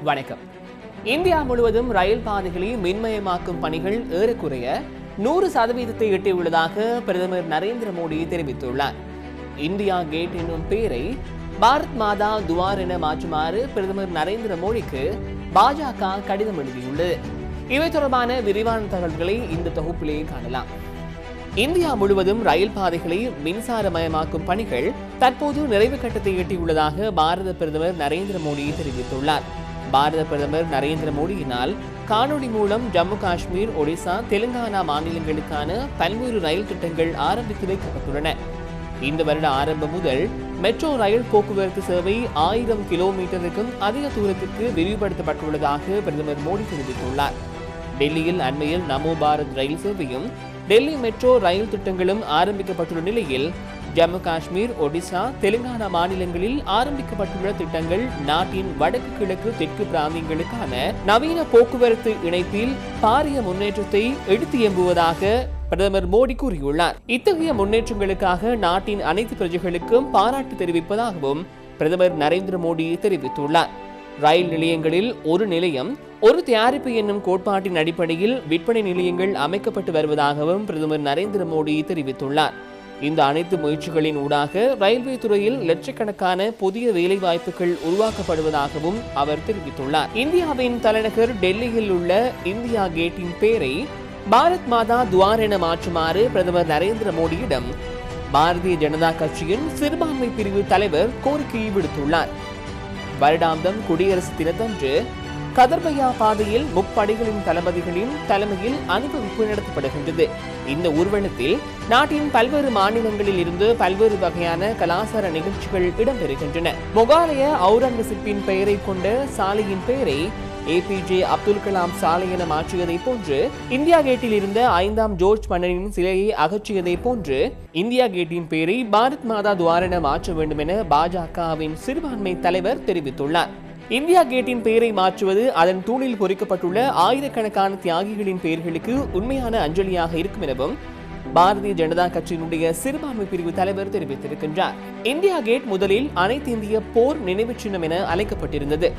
வணக்கம். இந்தியா முழுவதும் ரயில் பாதைகளை மின்மயமாக்கும் பணிகள் ஏறக்குறைய 100% எட்டியுள்ளதாக பிரதமர் நரேந்திர மோடி தெரிவித்துள்ளார். இந்தியா கேட் என்னும் பெயரை பாரத் மாதா துவார் என மாற்றுமாறு பிரதமர் நரேந்திர மோடிக்கு பாஜக கடிதம் எழுதியுள்ளது. இவை தொடர்பான விரிவான தகவல்களை இந்த தொகுப்பிலேயே காணலாம். இந்தியா முழுவதும் ரயில் பாதைகளை மின்சாரமயமாக்கும் பணிகள் தற்போது நிறைவு கட்டத்தை எட்டியுள்ளதாக பாரத பிரதமர் நரேந்திர மோடி தெரிவித்துள்ளார். பாரத பிரதமர் நரேந்திர மோடியினால் காணொலி மூலம் ஜம்மு காஷ்மீர், ஒடிசா, தெலுங்கானா மாநிலங்களுக்கான பல்வேறு ரயில் திட்டங்கள் ஆரம்பித்து வைக்கப்பட்டுள்ளன. இந்த வருட ஆரம்பம் முதல் மெட்ரோ ரயில் போக்குவரத்து சேவை 1000 கிலோமீட்டருக்கும் அதிக தூரத்திற்கு விரிவுபடுத்தப்பட்டுள்ளதாக பிரதமர் மோடி தெரிவித்துள்ளார். டெல்லியில் அண்மையில் நமோ பாரத் ரயில் சேவையும் டெல்லி மெட்ரோ ரயில் திட்டங்களும் ஆரம்பிக்கப்பட்டுள்ள நிலையில் ஜம்மு காஷ்மீர், ஒடிசா, தெலுங்கானா மாநிலங்களில் ஆரம்பிக்கப்பட்டுள்ள திட்டங்கள் நாட்டின் வடக்கு, கிழக்கு, தெற்கு பிராந்தியங்களுக்கான நவீன போக்குவரத்து இணைப்பில் பாரிய முன்னேற்றத்தை எடுத்து எம்புவதாக பிரதமர் மோடி கூறியுள்ளார். இத்தகைய முன்னேற்றங்களுக்காக நாட்டின் அனைத்து பிரஜைகளுக்கும் பாராட்டு தெரிவிப்பதாகவும் பிரதமர் நரேந்திர மோடி தெரிவித்துள்ளார். ரயில் நிலையங்களில் ஒரு நிலையம் ஒரு தயாரிப்பு என்னும் கோட்பாட்டின் அடிப்படையில் விற்பனை நிலையங்கள் அமைக்கப்பட்டு வருவதாகவும் பிரதமர் நரேந்திர மோடி தெரிவித்துள்ளார். இந்த அனைத்து முயற்சிகளின் ஊடாக ரயில்வே துறையில் லட்சக்கணக்கான புதிய வேலை வாய்ப்புகள் உருவாக்கப்படுவதாகவும் அவர் தெரிவித்துள்ளார். இந்தியாவின் தலைநகர் டெல்லியில் உள்ள இந்தியா கேட்டின் பெயரை பாரத் மாதா துவார் என மாற்றுமாறு பிரதமர் நரேந்திர மோடியிடம் பாரதிய ஜனதா கட்சியின் சிறுபான்மை பிரிவு தலைவர் கோரிக்கையை விடுத்துள்ளார். வருடாந்தம் குடியரசு தினத்தன்று கதர்பயா பாதையில் முப்படைகளின் தளபதிகளின் தலைமையில் அணிவகுப்பு நடத்தப்படுகின்றது. இந்த ஊர்வலத்தில் நாட்டின் பல்வேறு மாநிலங்களில் இருந்து பல்வேறு வகையான கலாச்சார நிகழ்ச்சிகள் இடம்பெறுகின்றன. மொகாலய அவுரங்கசீப்பின் பெயரை கொண்ட சாலையின் பெயரை APJ அப்துல் கலாம் சாலை என மாற்றியதை போன்று, இந்தியா கேட்டில் இருந்த 5ஆம் ஜார்ஜ் மன்னனின் சிலையை அகற்றியதை போன்று இந்தியா கேட்டின் பெயரை பாரத் மாதா துவார் என மாற்ற வேண்டும் என பாஜகவின் சிறுபான்மை தலைவர் தெரிவித்துள்ளார். இந்தியா கேட்டின் பெயரை மாற்றுவது அதன் தூணில் பொறிக்கப்பட்டுள்ள ஆயிரக்கணக்கான தியாகிகளின் பெயர்களுக்கு உண்மையான அஞ்சலியாக இருக்கும் எனவும் பாரதிய ஜனதா கட்சியினுடைய சிறுபான்மை பிரிவு தலைவர் தெரிவித்திருக்கின்றார். இந்தியா கேட் முதலில் அனைத்து இந்திய போர் நினைவு சின்னம் என அழைக்கப்பட்டிருந்தது.